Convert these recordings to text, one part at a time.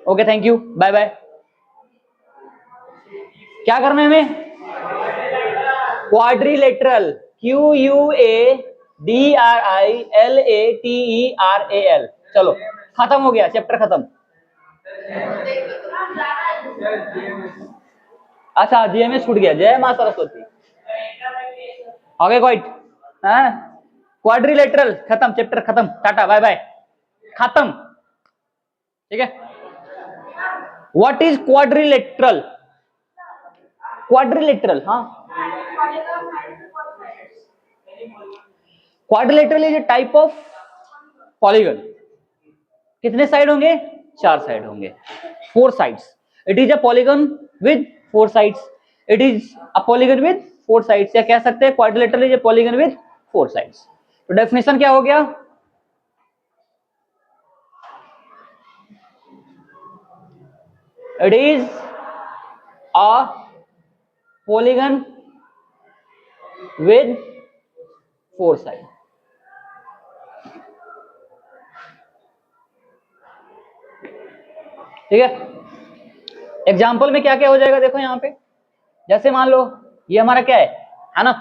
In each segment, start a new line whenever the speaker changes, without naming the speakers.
Okay thank you, bye bye. क्या करना है हमें? Quadrilateral, QUADRILATERAL। चलो खत्म हो गया, चैप्टर खत्म। अच्छा जीएमएस छूट गया, जय मां सरस्वती। ओके क्वाइट, क्वाड्रिलेटरल खत्म, चैप्टर खत्म, टाटा बाय बाय, खत्म। ठीक है, व्हाट इज क्वाड्रिलेटरल? क्वाड्रिलेटरल, हाँ, quadrilateral is a type of polygon. कितने साइड होंगे? 4 साइड होंगे, 4 sides. It is a polygon with 4 sides. It is a polygon with 4 sides, या कह सकते हैं quadrilateral is a polygon with 4 sides. तो definition क्या हो गया? It is a polygon with 4 side. ठीक है, एग्जाम्पल में क्या क्या हो जाएगा देखो यहाँ पे। जैसे मान लो ये हमारा क्या है ना,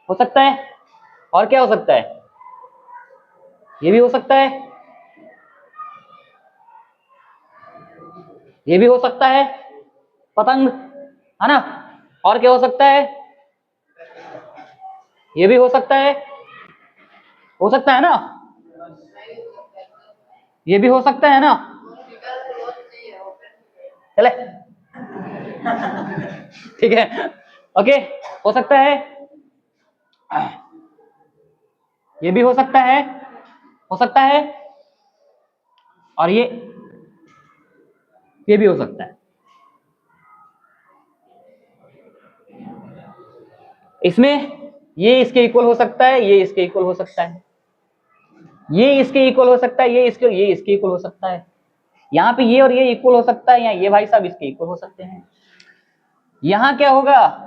हो सकता है, और क्या हो सकता है, ये भी हो सकता है, ये भी हो सकता है, पतंग, है ना, और क्या हो सकता है, ये भी हो सकता है ना, ये भी हो सकता है ना, चले ठीक है, ओके, हो सकता है, ये भी हो सकता है, हो सकता है, और ये भी हो सकता है। इसमें ये इसके इक्वल हो सकता है, ये इसके इक्वल हो सकता है, ये इसके इक्वल हो सकता है, ये इसके इक्वल हो सकता है, यहाँ पे ये और ये इक्वल हो सकता है, यहाँ ये भाई साहब इसके इक्वल हो सकते हैं। यहाँ क्या होगा,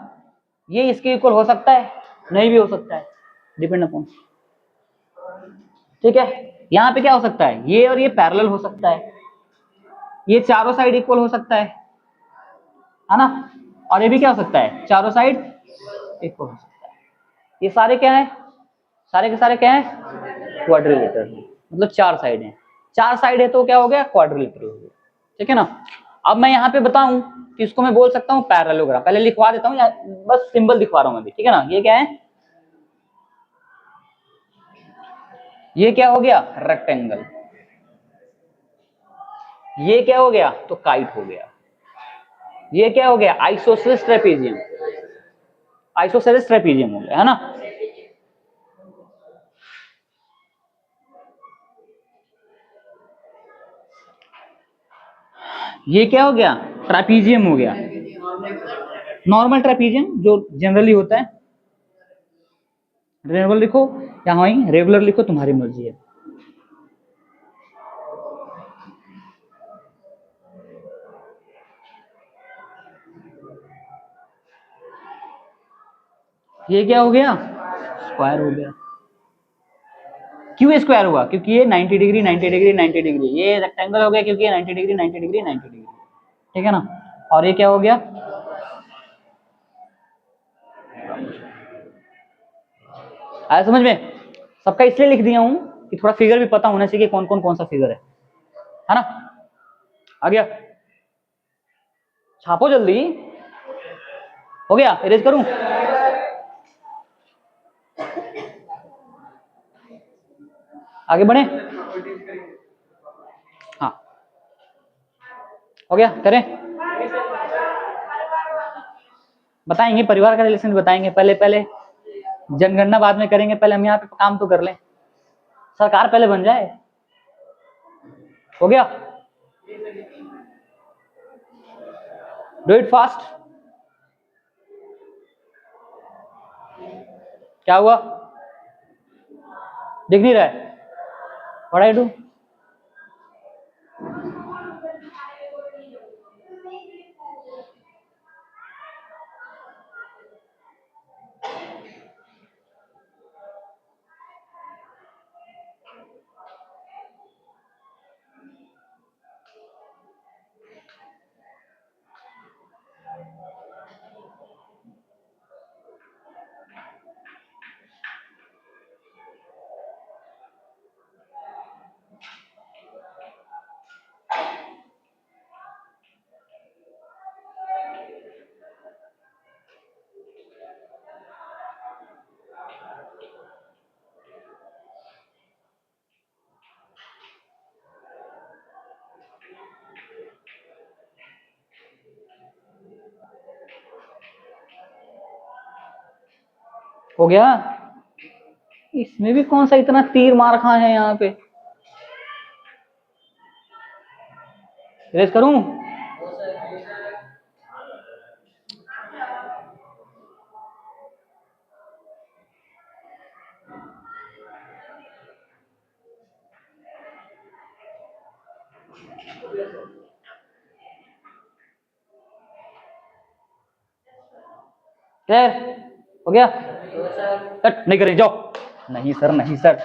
ये इसके इक्वल हो सकता है, नहीं भी हो सकता है, डिपेंड अपॉन। ठीक है, यहाँ पे क्या हो सकता है, ये और ये पैरेलल हो सकता है, ये चारों साइड इक्वल हो सकता है ना, और ये भी क्या हो सकता है, चारों साइड इक्वल हो सकता है। ये सारे क्या है, सारे के सारे क्या है, क्वाड्रिलेटरल, मतलब 4 साइड हैं। 4 साइड है तो क्या हो गया, क्वाड्रिलेटरल हो गया। ठीक है ना। अब मैं यहाँ पे बताऊं कि इसको मैं बोल सकता हूँ पैरेललोग्राम। पहले लिखवा देता हूँ, बस सिंबल दिखवा रहा हूँ अभी, ठीक है ना। ये क्या है, ये क्या हो गया, रेक्टेंगल। ये क्या हो गया, तो काइट हो गया। ये क्या हो गया, आइसोसेलेस ट्रेपेजियम, आइसोसेलेस ट्रेपेजियम हो गया, है ना। ये क्या हो गया, ट्रेपेजियम हो गया, नॉर्मल ट्रेपेजियम जो जनरली होता है। रेगुलर लिखो या वहीं रेगुलर लिखो, तुम्हारी मर्जी है। ये क्या हो गया, स्क्वायर हो गया। क्यों स्क्वायर हुआ, क्योंकि ये 90 डिग्री 90 डिग्री 90 डिग्री, ये रेक्टेंगल हो गया क्योंकि ये 90 डिग्री 90 डिग्री 90 डिग्री। ठीक है ना। और ये क्या हो गया, आया समझ में। सबका इसलिए लिख दिया हूं कि थोड़ा फिगर भी पता होना चाहिए कौन सा फिगर है ना। आ गया, छापो जल्दी। हो गया, इरेज करूं, आगे बढ़े। हाँ हो गया, करें, बताएंगे परिवार का रिलेशन बताएंगे। पहले जनगणना बाद में करेंगे, पहले हम यहाँ पे काम तो कर लें, सरकार पहले बन जाए। हो गया, डू इट फास्ट। क्या हुआ, दिख नहीं रहा है, व्हाट आई डू। हो गया। इसमें भी कौन सा इतना तीर मार खा है यहाँ पे, रेस करूं? हो गया? कट नहीं करें, जाओ। नहीं सर, नहीं सर।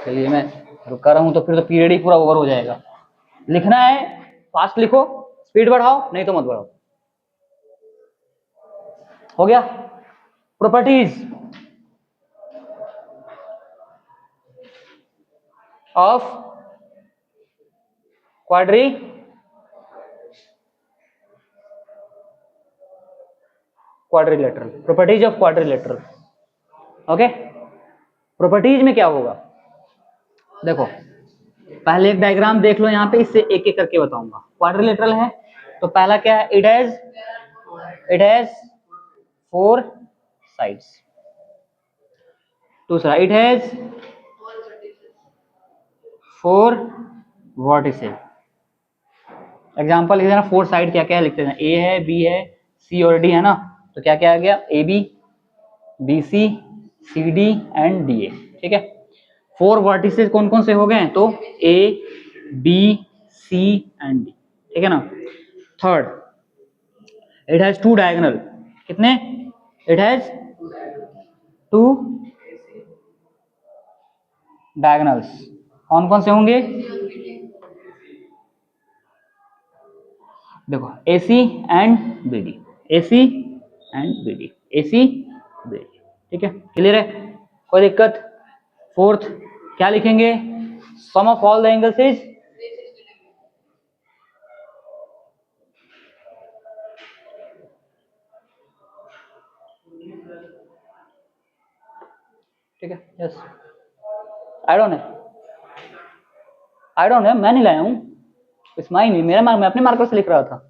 चलिए मैं रुका रहा हूं तो फिर तो पीरियड ही पूरा ओवर हो जाएगा। लिखना है फास्ट लिखो, स्पीड बढ़ाओ नहीं तो मत बढ़ाओ। हो गया? Properties of quadrilateral, properties of quadrilateral. Okay, properties में क्या होगा, देखो पहले एक डायग्राम देख लो, यहाँ पे इससे एक एक करके बताऊंगा। क्वाड्रिलेटरल है तो पहला क्या है, इट हैज 4 साइड्स। दूसरा, इट हैज 4 वर्टिसेस। एग्जांपल लिख देना, 4 साइड क्या क्या है लिखते हैं, ए है, बी है, सी और डी है ना, तो क्या क्या आ गया, A B, B C, C D and D A. ठीक है, 4 वर्टिसेस कौन कौन से हो गए, तो A B C and D. ठीक है ना। Third, it has 2 diagonal. कितने, इट हैज 2 डायगोनल्स। कौन कौन से होंगे, देखो A C and B D, A C and B D, A C B D. ठीक है, क्लियर है, कोई दिक्कत? फोर्थ क्या लिखेंगे, sum of all the angles is, ठीक है, यस। आई डोंट नो, मैं नहीं लाया हूँ, इट्स माई नहीं, मेरा मैं अपने मार्कर से लिख रहा था।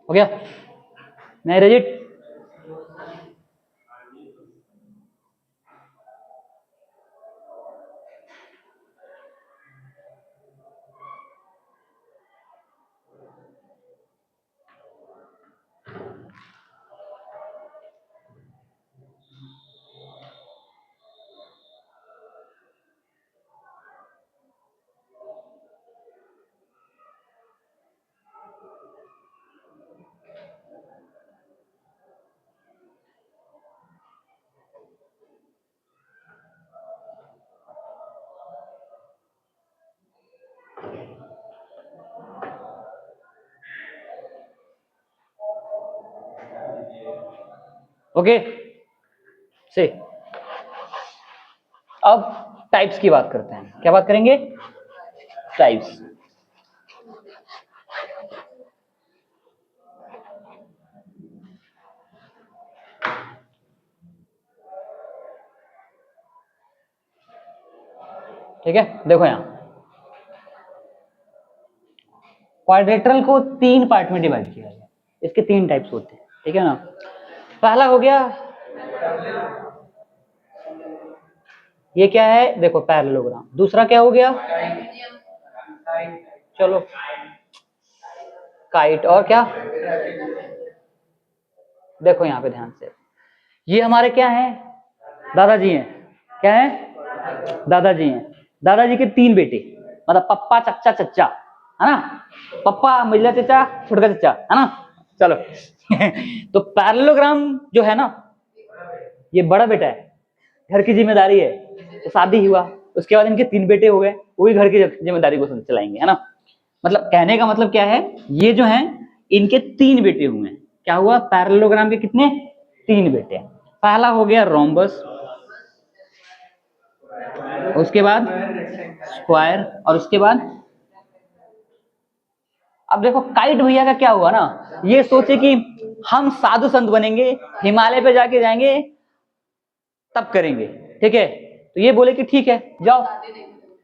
हो गया, नहीं रजित? ओके से, अब टाइप्स की बात करते हैं। क्या बात करेंगे, टाइप्स। ठीक है, देखो यहां क्वाड्रेटरल को 3 पार्ट में डिवाइड किया गया, इसके 3 टाइप्स होते हैं। ठीक है ना, पहला हो गया, ये क्या है, देखो पैरेललोग्राम। दूसरा क्या हो गया, चलो काइट, और क्या, देखो यहां पे ध्यान से, ये हमारे क्या है, दादाजी हैं। क्या है, दादाजी हैं। दादाजी के 3 बेटे, मतलब पप्पा, चच्चा, चच्चा, है ना, पप्पा, मझला चचा, छोटका चचा, है ना। चलो तो पैरेललोग्राम जो है ना, ये बड़ा बेटा है, घर की जिम्मेदारी है, तो शादी हुआ, उसके बाद इनके 3 बेटे हो गए, वो भी घर की जिम्मेदारी को चलाएंगे, है ना। मतलब कहने का मतलब क्या है, ये जो है इनके 3 बेटे हुए हैं। क्या हुआ, पैरेललोग्राम के कितने, 3 बेटे हैं। पहला हो गया रोम्बस, उसके बाद स्क्वायर, और उसके बाद अब देखो काइट भैया का क्या हुआ ना, ये सोचे कि हम साधु संत बनेंगे, हिमालय पे जाके जाएंगे, तब करेंगे, ठीक है। तो ये बोले कि ठीक है जाओ,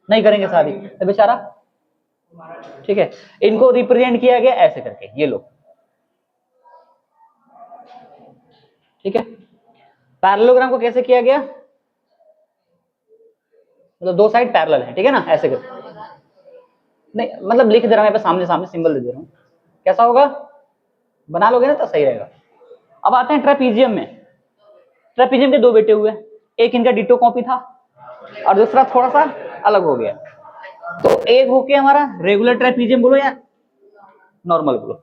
नहीं करेंगे शादी, तो बेचारा, ठीक है। इनको रिप्रेजेंट किया गया ऐसे करके, ये लोग, ठीक है। पैरेललोग्राम को कैसे किया गया, मतलब दो साइड पैरेलल है, ठीक है ना, ऐसे करके, नहीं मतलब लिख दे रहा हूं मैं, सामने सामने सिंबल दे दे रहा हूं, कैसा होगा, बना लोगे ना तो सही रहेगा। अब आते हैं ट्रेपीजियम में। ट्रेपीजियम के दो बेटे हुए, एक इनका डिटो कॉपी था और दूसरा थोड़ा सा अलग हो गया। तो एक होके हमारा रेगुलर ट्रेपीजियम बोलो या नॉर्मल बोलो,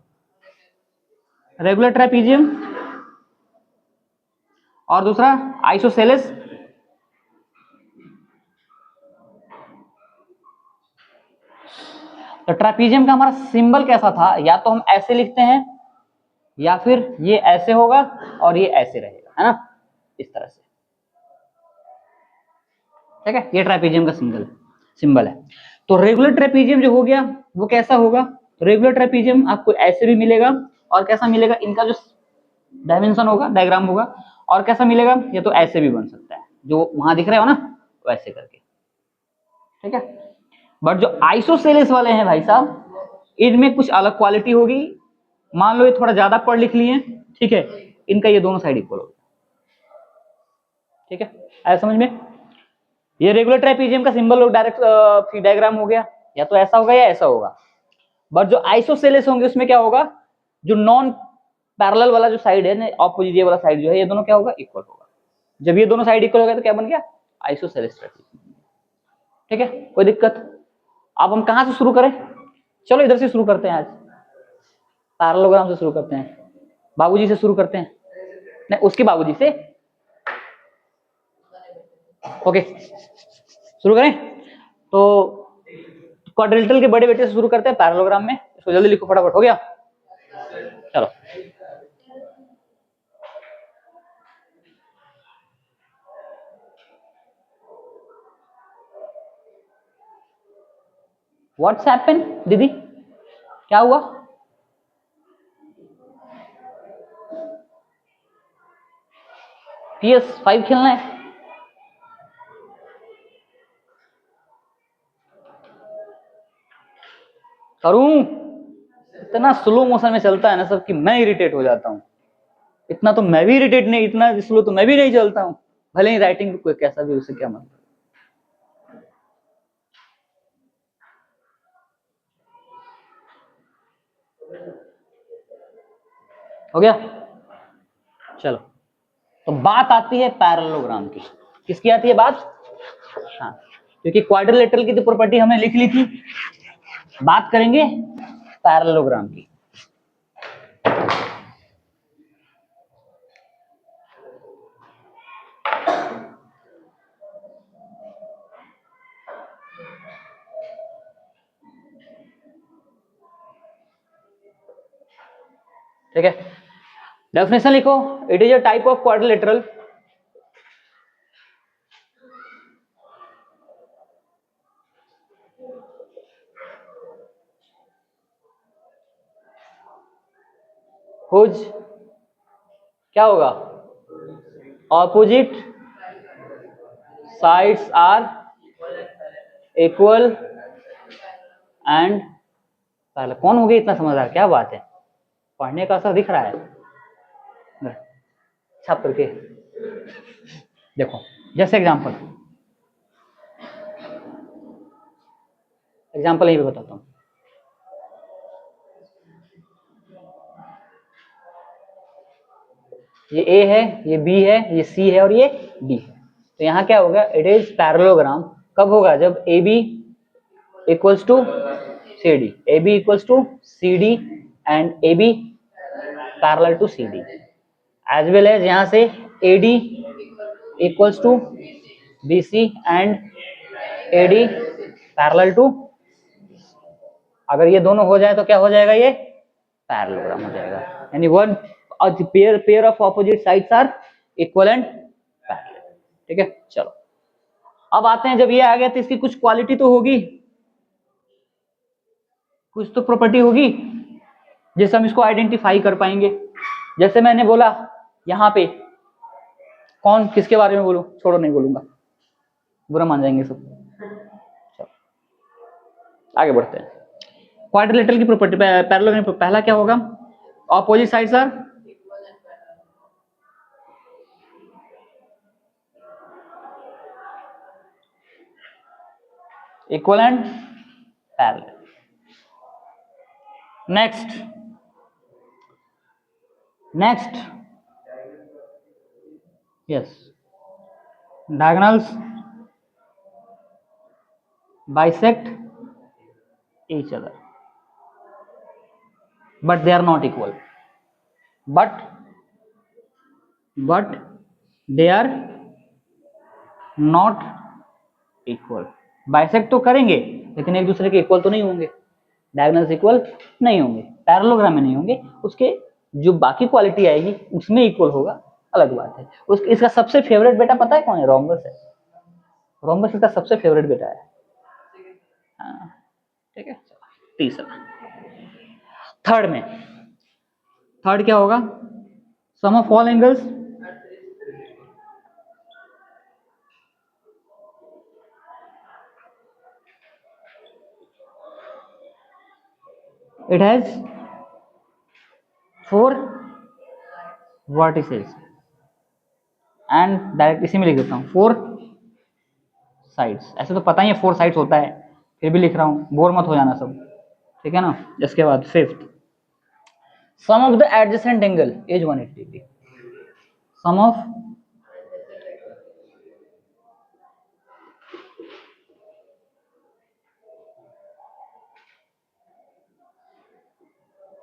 रेगुलर ट्रेपीजियम, और दूसरा आइसोसेलेस। तो ट्रेपीजियम का हमारा सिंबल कैसा था, या तो हम ऐसे लिखते हैं या फिर ये ऐसे होगा और ये ऐसे रहेगा, है ना, इस तरह से, ठीक है। ये ट्रेपीजियम का सिंबल है। तो रेगुलर ट्रेपीजियम जो हो गया वो कैसा होगा, रेगुलर ट्रेपीजियम आपको ऐसे भी मिलेगा, और कैसा मिलेगा, इनका जो डायमेंशन होगा, डायग्राम होगा, और कैसा मिलेगा, ये तो ऐसे भी बन सकता है, जो वहां दिख रहे हो ना वैसे करके, ठीक है। बट जो आइसोसेलेस वाले हैं भाई साहब, इनमें कुछ अलग क्वालिटी होगी। मान लो ये थोड़ा ज्यादा पढ़ लिख लिए, ठीक है, इनका ये दोनों साइड इक्वल होगा, ठीक है, आया समझ में। ये रेगुलर ट्राइपीजियम का सिंबल डायरेक्ट डायग्राम हो गया, या तो ऐसा होगा या ऐसा होगा। बट जो आइसोसेलेस होंगे उसमें क्या होगा, जो नॉन पैरेलल वाला जो साइड है, ऑपोजिट वाला साइड जो है, ये दोनों क्या होगा, इक्वल होगा। जब ये दोनों साइड इक्वल हो गया तो क्या बन गया, आइसोसेलेस ट्राइपीजियम, ठीक है, कोई दिक्कत। अब हम कहां से शुरू करें, चलो इधर से शुरू करते हैं, आज पैरेललोग्राम से शुरू करते हैं, बाबूजी से शुरू करते हैं, नहीं उसके बाबूजी से, ओके शुरू करें। तो क्वाड्रिलेटरल के बड़े बेटे से शुरू करते हैं पैरेललोग्राम में, इसको जल्दी लिखो फटाफट, हो गया, चलो। व्हाट्स हैपन दीदी, क्या हुआ, PS5 खेलना है, करूं, इतना स्लो मोशन में चलता है ना सब कि मैं इरिटेट हो जाता हूं। इतना तो मैं भी इरिटेट नहीं, इतना स्लो तो मैं भी नहीं चलता हूं, भले ही राइटिंग कोई कैसा भी, उसे क्या मतलब। हो गया, चलो। तो बात आती है पैरेललोग्राम की, किसकी आती है बात, हाँ, क्योंकि क्वाड्रिलेटरल की तो प्रॉपर्टी हमने लिख ली थी, बात करेंगे पैरेललोग्राम की। ठीक है, डेफिनेशन लिखो, it is a type of quadrilateral whose, क्या होगा, opposite sides are equal and parallel. कौन हो गया इतना समझदार, क्या बात है, पढ़ने का असर दिख रहा है, छाप करके देखो। जैसे एग्जाम्पल यही भी बताता हूं, ये A है, ये B है, ये C है और ये D है। तो यहाँ क्या होगा, इट इज पैरेललोग्राम कब होगा, जब AB equals to CD, AB equals to CD and AB parallel to CD, as well as यहाँ से AD equals to BC and AD parallel to, अगर ये दोनों हो जाए तो क्या हो जाएगा, ये पैरेललोग्राम हो जाएगा, यानी one pair of opposite sides are equal and parallel, ठीक है। चलो अब आते हैं, जब ये आ गया तो इसकी कुछ क्वालिटी तो होगी, कुछ तो प्रॉपर्टी होगी, जिससे हम इसको आइडेंटिफाई कर पाएंगे। जैसे मैंने बोला यहाँ पे, कौन किसके बारे में बोलूं, छोड़ो नहीं बोलूंगा, बुरा मान जाएंगे सब। चलो आगे बढ़ते हैं। क्वाड्रिलेटरल की प्रॉपर्टी, पैरेललोग्राम पहला क्या होगा, opposite sides are equal and parallel. Next yes, diagonals bisect each other but they are not equal, but they are not equal। Bisect तो करेंगे लेकिन एक दूसरे के इक्वल तो नहीं होंगे, डायगोनल्स इक्वल नहीं होंगे, पैरेललोग्राम में नहीं होंगे, उसके जो बाकी क्वालिटी आएगी उसमें इक्वल होगा, अलग बात है। इसका सबसे फेवरेट बेटा पता है कौन है, रोम्बस है। रोम्बस इसका सबसे फेवरेट बेटा है। ठीक है, तीसरा, थर्ड क्या होगा, sum of all angles it has 4 vertices and direct इसी में लिख देता हूँ 4 साइड्स। ऐसे तो पता ही है 4 साइड्स होता है, फिर भी लिख रहा हूँ, बोर मत हो जाना सब, ठीक है ना। इसके बाद fifth, sum of the adjacent angle is 180 degree. Sum of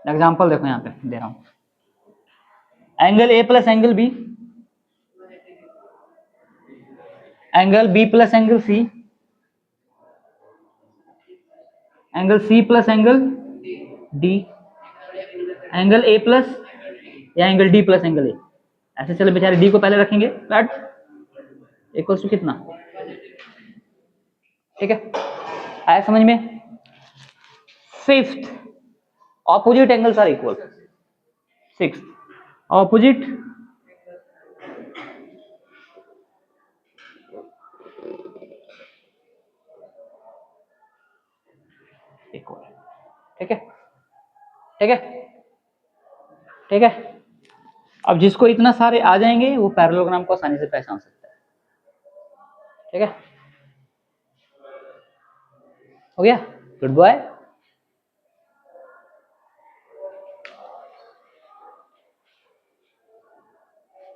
example देखो यहाँ पे दे रहा हूँ, angle A plus angle B, angle B plus angle C, angle C plus angle D, angle A plus या angle D plus angle A. ऐसे चले बेचारे, डी को पहले रखेंगे, दैट इक्वल्स टू कितना, ठीक है, आया समझ में। Fifth, opposite angles are equal. Sixth, opposite equal, ठीक है, ठीक है, ठीक है। अब जिसको इतना सारे आ जाएंगे वो पैरेललोग्राम को आसानी से पहचान सकता है, ठीक है, हो गया, गुड बॉय।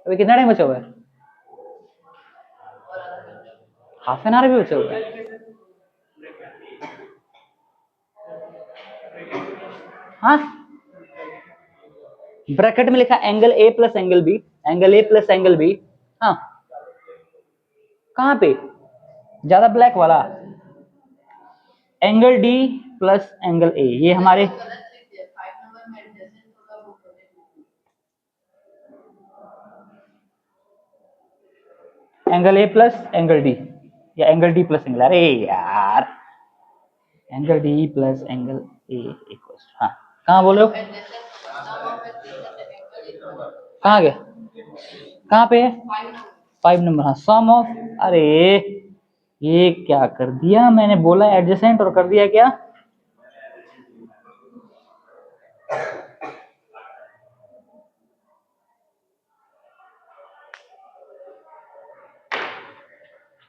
अभी कितना टाइम बचा हुआ है, हाफ एन आवर भी बचा हुआ है। हाँ, ब्रैकेट में लिखा angle A plus angle B, angle A plus angle B. हाँ, कहां पे, ज्यादा ब्लैक वाला, angle D plus angle A, ये हमारे angle A plus angle D या एंगल डी प्लस एंगल, अरे यार angle D plus angle A equals, हाँ कहाँ बोल रहे हो, कहाँ गया, कहाँ पे है, 5 नंबर, हाँ सम ऑफ, अरे ये क्या कर दिया मैंने, बोला एडजेसेंट और कर दिया क्या,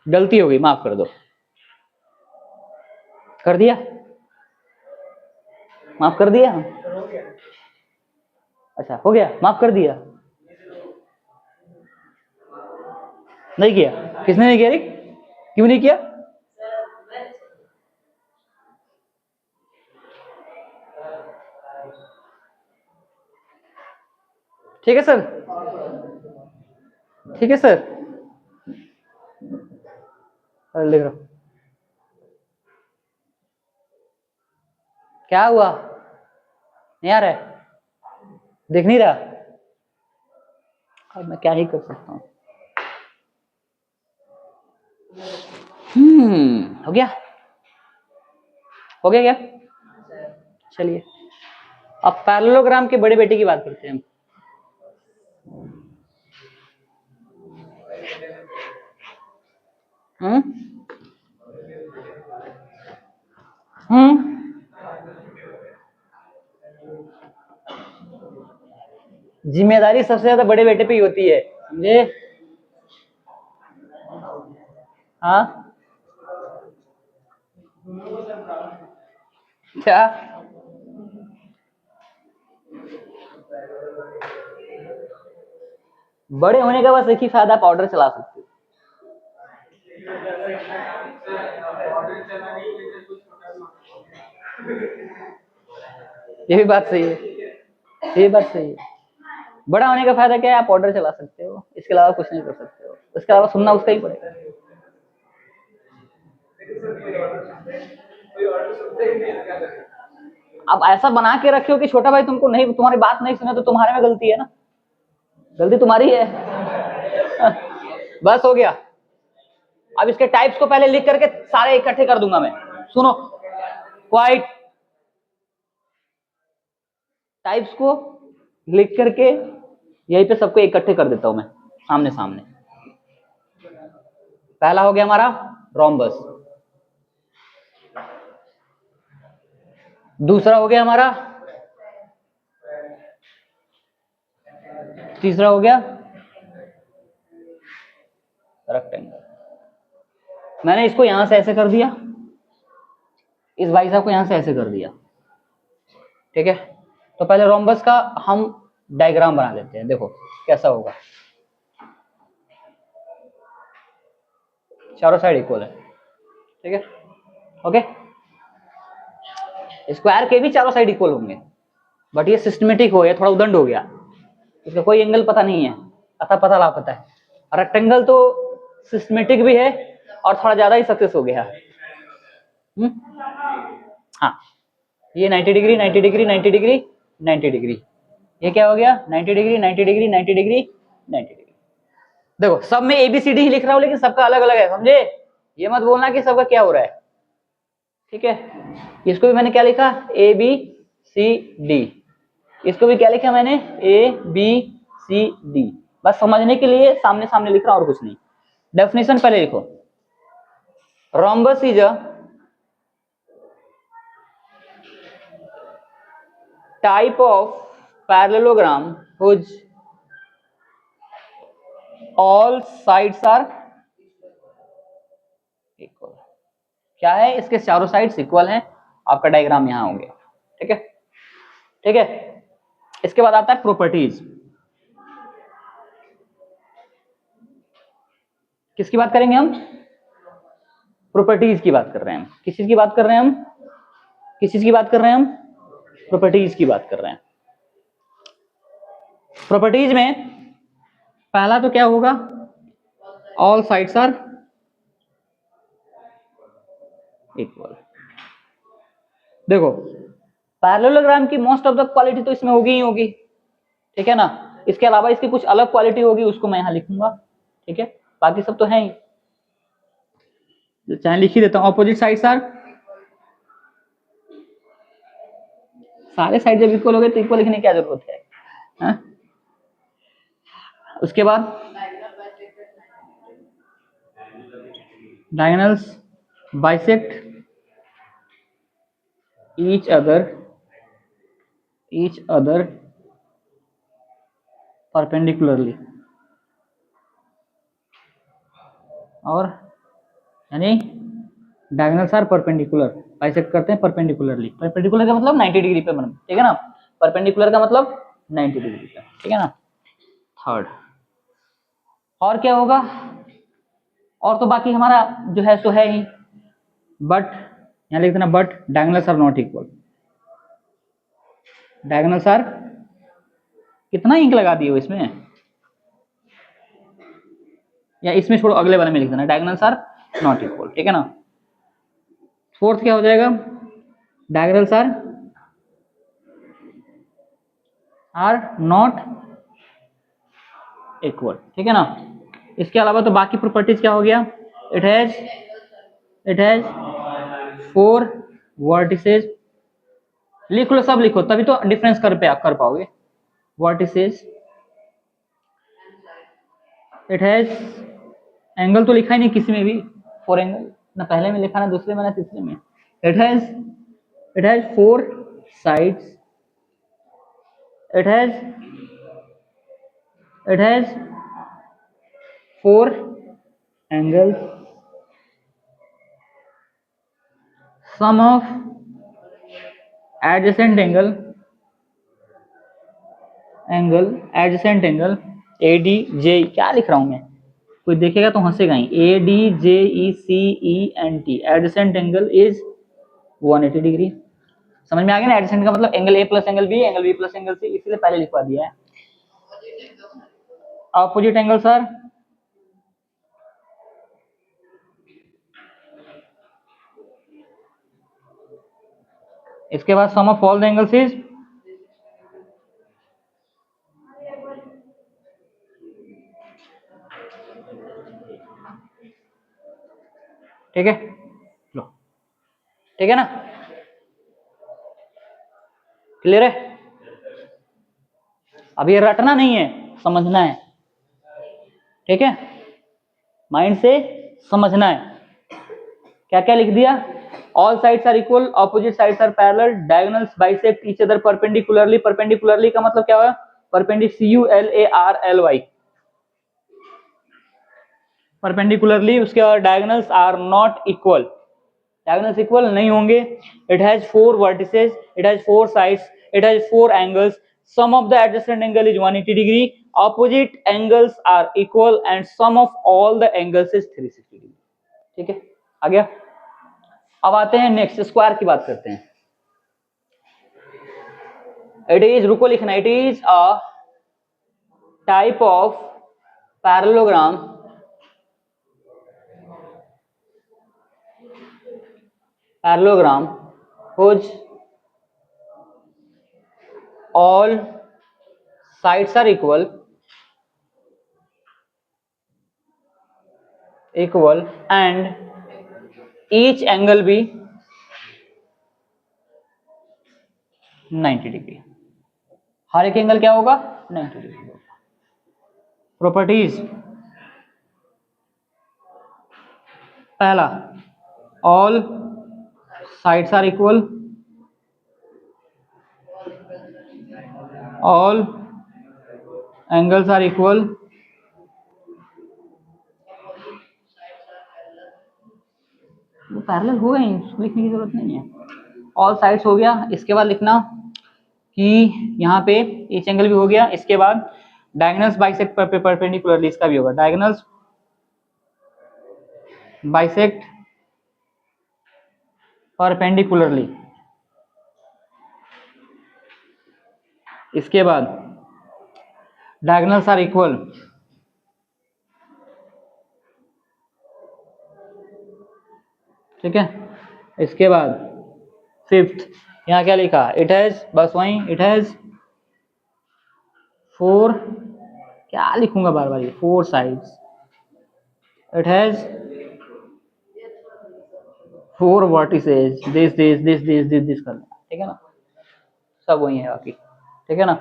गलती हो गई, माफ कर दो, कर दिया, माफ कर दिया, अच्छा हो गया, माफ कर दिया, नहीं किया, किसने नहीं किया, क्यों नहीं किया, ठीक है सर, ठीक है सर, लिख रहा हूं, क्या हुआ, नहीं आ रहा है, दिख नहीं रहा, अब मैं क्या ही कर सकता हूँ। हो गया, हो गया क्या, चलिए अब पैरेललोग्राम के बड़े बेटे की बात करते हैं हम। जिम्मेदारी सबसे ज्यादा बड़े बेटे पे ही होती है, समझे? हाँ क्या? बड़े होने का बस एक ही फायदा, पाउडर चला सकते हो। ये भी बात सही है, ये बात सही है। बड़ा होने का फायदा क्या है? आप ऑर्डर चला सकते हो, इसके अलावा कुछ नहीं कर सकते हो। इसके अलावा सुनना उसका ही पड़ेगा। अब ऐसा बना के रखियो कि छोटा भाई तुमको नहीं, तुम्हारी बात नहीं सुने तो तुम्हारे में गलती है ना, गलती तुम्हारी है। बस हो गया। अब इसके टाइप्स को पहले लिख करके सारे इकट्ठे कर दूंगा मैं। सुनो, क्वाइट टाइप्स को लिख करके यहीं पे सबको इकट्ठे कर देता हूं मैं सामने सामने। पहला हो गया हमारा रोम्बस, दूसरा हो गया हमारा, तीसरा हो गया रेक्टेंगल। मैंने इसको यहां से ऐसे कर दिया, इस भाई साहब को यहां से ऐसे कर दिया, ठीक है। तो पहले रोम्बस का हम डायग्राम बना लेते हैं, देखो कैसा होगा। चारों साइड इक्वल है, ठीक है, ओके। स्क्वायर के भी चारों साइड इक्वल होंगे, बट ये सिस्टमेटिक हो गया, थोड़ा उदंड हो गया, इसका कोई एंगल पता नहीं है, अतः पता लापता है। रेक्टेंगल तो सिस्टमेटिक भी है और थोड़ा ज्यादा ही सक्सेस हो गया। हाँ, ये 90 डिग्री 90 डिग्री 90 डिग्री 90 डिग्री, ये क्या हो गया 90 डिग्री 90 डिग्री 90 डिग्री 90 डिग्री। देखो सब में ABCD ही लिख रहा हूं, लेकिन सबका अलग अलग है, समझे? ये मत बोलना कि सबका क्या हो रहा है, ठीक है। इसको भी मैंने क्या लिखा ABCD, इसको भी क्या लिखा मैंने ABCD, बस समझने के लिए सामने सामने लिख रहा हूं और कुछ नहीं। डेफिनेशन पहले लिखो, rhombus is a type of parallelogram whose all sides are equal। क्या है? इसके चारों साइड्स इक्वल हैं। आपका डायग्राम यहां हो गया, ठीक है, ठीक है। इसके बाद आता है प्रॉपर्टीज। किसकी बात करेंगे हम? प्रॉपर्टीज की बात कर रहे हैं हम। किस चीज की बात कर रहे हैं हम? किस चीज की बात कर रहे हैं हम? प्रॉपर्टीज की बात कर रहे हैं। प्रॉपर्टीज में पहला तो क्या होगा, ऑल साइड्स आर इक्वल। देखो पैरेललोग्राम की मोस्ट ऑफ द क्वालिटी तो इसमें होगी ही होगी, ठीक है ना। इसके अलावा इसकी कुछ अलग क्वालिटी होगी, उसको मैं यहां लिखूंगा, ठीक है। बाकी सब तो है ही, चाहे लिख ही देता हूं। ऑपोजिट साइड्स आर, सारे साइड जब इक्वल हो गए तो इक्वल लिखने की क्या जरूरत है, हा? उसके बाद diagonals bisect each other perpendicularly, और यानी डायगोनल्स आर परपेंडिकुलर, बाइसेक्ट करते हैं परपेंडिकुलरली। परपेंडिकुलर का मतलब 90 डिग्री पे बना, ठीक है ना। परपेंडिकुलर का मतलब 90 डिग्री पे, ठीक है ना। थर्ड, और क्या होगा? और तो बाकी हमारा जो है सो है ही, बट यहां लिख देना, but diagonals are not equal. Diagonals are, कितना इंक लगा दिए हो इसमें, या इसमें छोड़ो, अगले वाले में लिख देना, डायगोनल्स आर नॉट इक्वल, ठीक है ना। फोर्थ क्या हो जाएगा? डायगोनल्स आर नॉट इक्वल, ठीक है ना। इसके अलावा तो बाकी प्रॉपर्टीज क्या हो गया? इट हैज 4 वर्टिसेस लिख लो, सब लिखो, तभी तो डिफरेंस कर पाओगे। वर्टिसेस, इट हैज, एंगल तो लिखा ही नहीं किसी में भी, फोर एंगल ना पहले में लिखा, ना दूसरे में, ना तीसरे में। It has four sides, it has four angles, sum of adjacent angle A D J, क्या लिख रहा हूं मैं, कोई देखेगा तो हंसेगा ही। A D J E C E N T, adjacent angle is 180 degree. समझ में आ गया ना? एडजेसेंट का मतलब angle A plus angle B plus angle C, इसलिए पहले लिखवा दिया है। ऑपोजिट एंगल सर, इसके बाद sum of all the angles is, ठीक है, लो, ठीक है ना, क्लियर है? अब ये रटना नहीं है, समझना है, ठीक है, माइंड से समझना है। क्या क्या लिख दिया? All sides are equal, opposite sides are parallel, diagonals bisect each other perpendicularly. Perpendicularly का मतलब क्या हुआ? CULARLY, perpendicularly. उसके बाद diagonals are not equal, diagonals equal नहीं होंगे। It has four vertices, it has four sides, it has four angles, sum of the adjacent angle is 180 degree, opposite angles are equal and sum of all the angles is 360 degree. ठीक है, आ गया। अब आते हैं next, square की बात करते हैं। इट इज, रुको लिखना, it is a type of parallelogram whose all sides are equal and each angle be 90 degree. हर एक एंगल क्या होगा? 90 डिग्री होगा। प्रॉपर्टीज, पहला, all sides are equal, all angles are equal, वो पैरेलल हो गए, लिखने की जरूरत नहीं है। ऑल साइड्स हो गया। इसके बाद लिखना कि यहाँ पे ईच एंगल भी हो गया। इसके बाद डायगोनल्स बाइसेक्ट परपेंडिकुलरली, इसका भी होगा, डायगोनल्स बाइसेक्ट परपेंडिकुलरली। इसके बाद डायगोनल्स आर इक्वल, ठीक है। इसके बाद फिफ्थ, यहाँ क्या लिखा? इट हैज, बस वही, इट हैज फोर, क्या लिखूंगा बार बार ये, four sides, it has four vertices, this करना, ठीक है ना, सब वही है बाकी, ठीक है ना,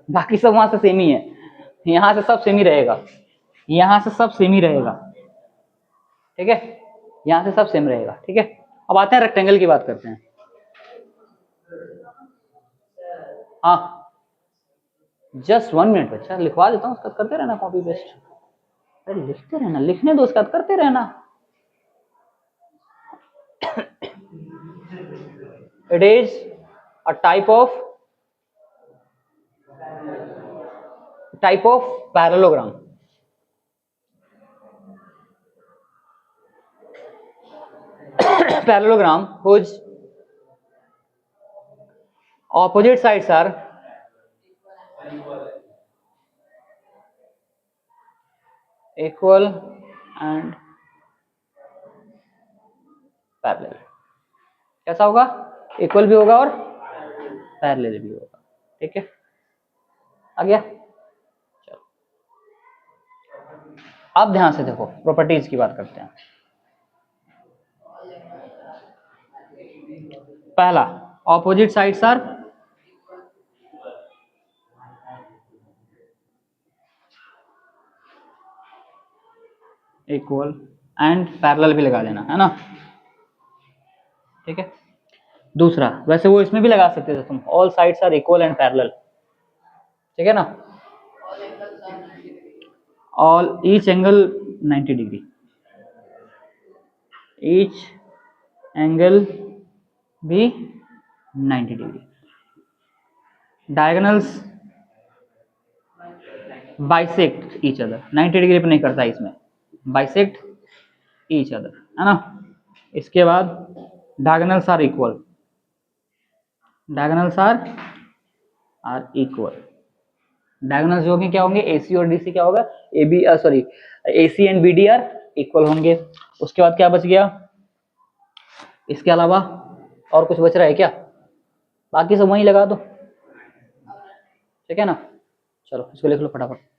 बाकी सब वहां से सेम ही है, यहाँ से सब सेम ही रहेगा, यहाँ से सब सेम ही रहेगा, ठीक है, यहाँ से सब सेम रहेगा, ठीक है। अब आते हैं रेक्टेंगल की बात करते हैं। हाँ, जस्ट 1 मिनट बच्चा, लिखवा देता हूँ, उसका करते रहना कॉपी पेस्ट, अरे लिखते रहना, लिखने दो, उसका करते रहना। It is a type of parallelogram, parallelogram whose opposite sides are equal and parallel. कैसा होगा? इक्वल भी होगा और पैरेलल भी होगा, ठीक है, आ गया। चलो अब ध्यान से देखो, प्रॉपर्टीज की बात करते हैं। पहला opposite sides are equal and parallel भी लगा देना है ना, ठीक है। दूसरा, वैसे वो इसमें भी लगा सकते थे तुम, all sides are equal and parallel, ठीक है ना। All each angle 90 degree, each angle भी 90 degree, diagonals bisect each other, 90 degree पे नहीं करता इसमें, बाइसेक्ट ईच अदर, है ना। इसके बाद diagonals are equal, diagonals are equal, diagonals जो होंगे क्या होंगे, एसी और डीसी क्या होगा, A B sorry AC and BD are equal होंगे। उसके बाद क्या बच गया, इसके अलावा और कुछ बच रहा है क्या, बाकी सब वहीं लगा दो, ठीक है ना। चलो इसको लिख लो फटाफट।